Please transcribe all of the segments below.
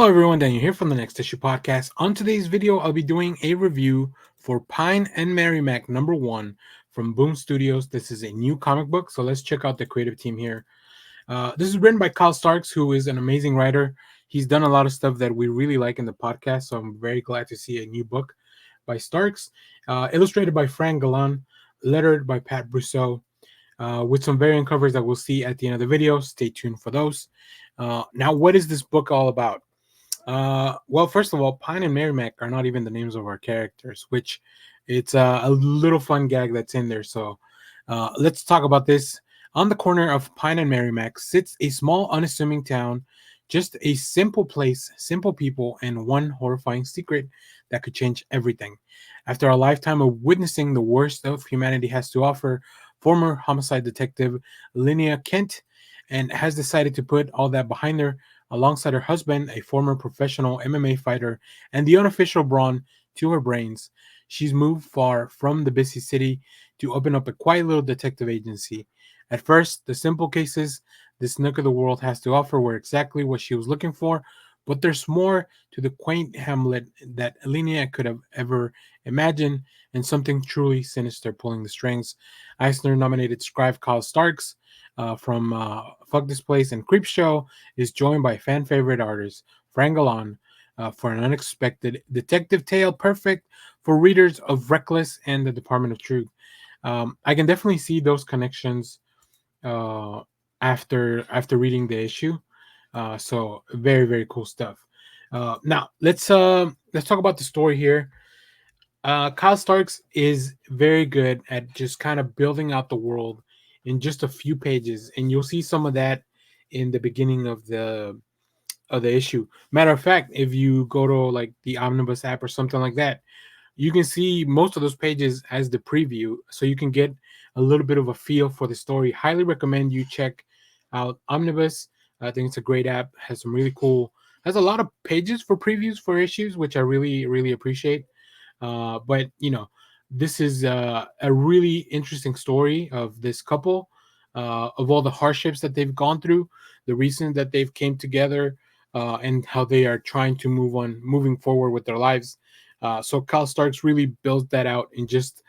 Hello everyone, Daniel here from the Next Issue Podcast. On today's video, I'll be doing a review for Pine and Merrimac #1 from Boom Studios. This is a new comic book, so let's check out the creative team here. This is written by Kyle Starks, who is an amazing writer. He's done a lot of stuff that we really like in the podcast, so I'm very glad to see a new book by Starks. Illustrated by Fran Galán, lettered by Pat Brousseau, with some variant covers that we'll see at the end of the video. Stay tuned for those. Now, what is this book all about? Well, first of all, Pine and Merrimac are not even the names of our characters, which it's a little fun gag that's in there. So let's talk about this. On the corner of Pine and Merrimac sits a small, unassuming town, just a simple place, simple people, and one horrifying secret that could change everything. After a lifetime of witnessing the worst of humanity has to offer, former homicide detective Linnea Kent and has decided to put all that behind her alongside her husband, a former professional MMA fighter, and the unofficial brawn to her brains. She's moved far from the busy city to open up a quiet little detective agency. At first, the simple cases this nook of the world has to offer were exactly what she was looking for, but there's more to the quaint hamlet that Linnea could have ever imagined, and something truly sinister pulling the strings. Eisner-nominated scribe Kyle Starks from Fuck This Place and Creepshow is joined by fan favorite artist Fran Galán for an unexpected detective tale perfect for readers of Reckless and the Department of Truth. I can definitely see those connections uh, after reading the issue. So very cool stuff. Now let's talk about the story here. Kyle Starks is very good at just kind of building out the world in just a few pages, and you'll see some of that in the beginning of the issue. Matter of fact, if you go to like the Omnibus app or something like that, you can see most of those pages as the preview, so you can get a little bit of a feel for the story. Highly recommend you check out Omnibus. I think it's a great app. Has some really cool. Has a lot of pages for previews for issues, which I really appreciate. But this is a really interesting story of this couple, of all the hardships that they've gone through, the reason that they've came together, and how they are trying to moving forward with their lives. So Kyle Starks really built that out in just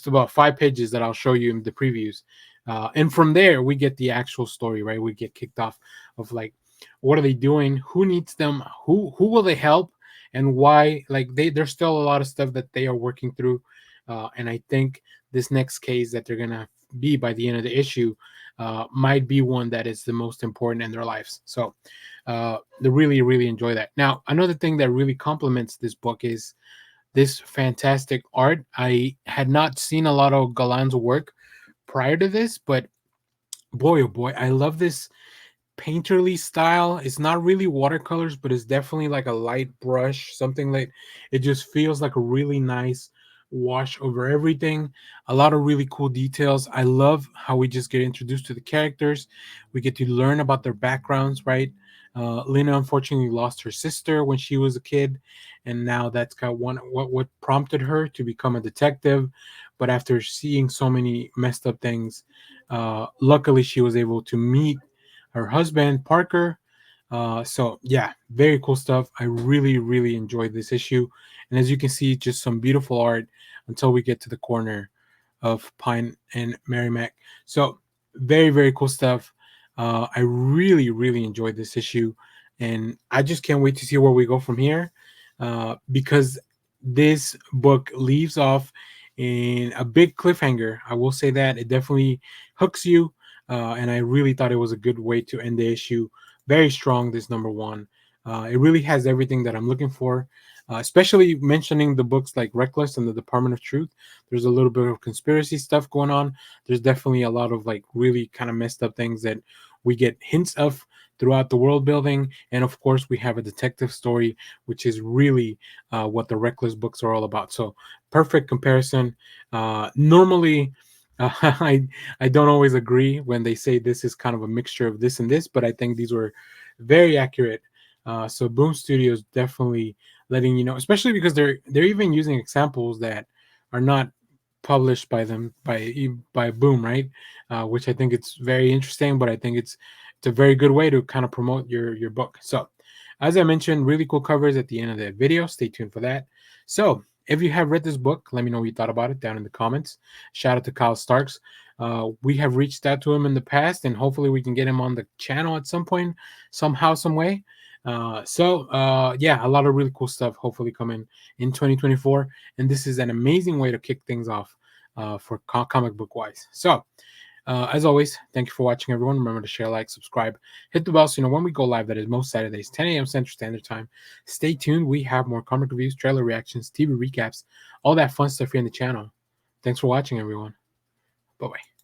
about 5 pages that I'll show you in the previews. And from there, we get the actual story, right? We get kicked off of like, what are they doing? Who needs them? Who will they help? And why? Like there's still a lot of stuff that they are working through. And I think this next case that they're gonna be by the end of the issue might be one that is the most important in their lives. So they really enjoy that. Now, another thing that really complements this book is this fantastic art. I had not seen a lot of Galan's work prior to this, but boy, oh boy, I love this painterly style. It's not really watercolors, but it's definitely like a light brush, something like it just feels like a really nice wash over everything. A lot of really cool details. I love how we just get introduced to the characters. We get to learn about their backgrounds, right? Lena unfortunately lost her sister when she was a kid, and now that's got one what prompted her to become a detective. But after seeing so many messed up things, luckily she was able to meet her husband Parker. So yeah, very cool stuff. I really enjoyed this issue, and as you can see, just some beautiful art until we get to the corner of Pine and Merrimac. So very cool stuff. I really enjoyed this issue, and I just can't wait to see where we go from here, because this book leaves off in a big cliffhanger. I will say that it definitely hooks you, and I really thought it was a good way to end the issue. Very strong, this #1. It really has everything that I'm looking for, especially mentioning the books like Reckless and the Department of Truth. There's a little bit of conspiracy stuff going on. There's definitely a lot of like really kind of messed up things that we get hints of throughout the world building. And of course, we have a detective story, which is really what the Reckless books are all about. So perfect comparison. Normally, I I don't always agree when they say this is kind of a mixture of this and this, but I think these were very accurate. So Boom Studios definitely letting you know, especially because they're even using examples that are not published by them by Boom, right? Which I think it's very interesting, but I think it's a very good way to kind of promote your book. So As I mentioned, really cool covers at the end of the video. Stay tuned for that. So, if you have read this book, let me know what you thought about it down in the comments. Shout out to Kyle Starks. We have reached out to him in the past, and hopefully we can get him on the channel at some point, somehow, some way. Yeah, a lot of really cool stuff hopefully coming in 2024, and this is an amazing way to kick things off for comic book wise. So, as always, thank you for watching, everyone. Remember to share, like, subscribe, hit the bell so you know when we go live. That is most Saturdays, 10 a.m. Central Standard Time. Stay tuned. We have more comic reviews, trailer reactions, TV recaps, all that fun stuff here on the channel. Thanks for watching, everyone. Bye-bye.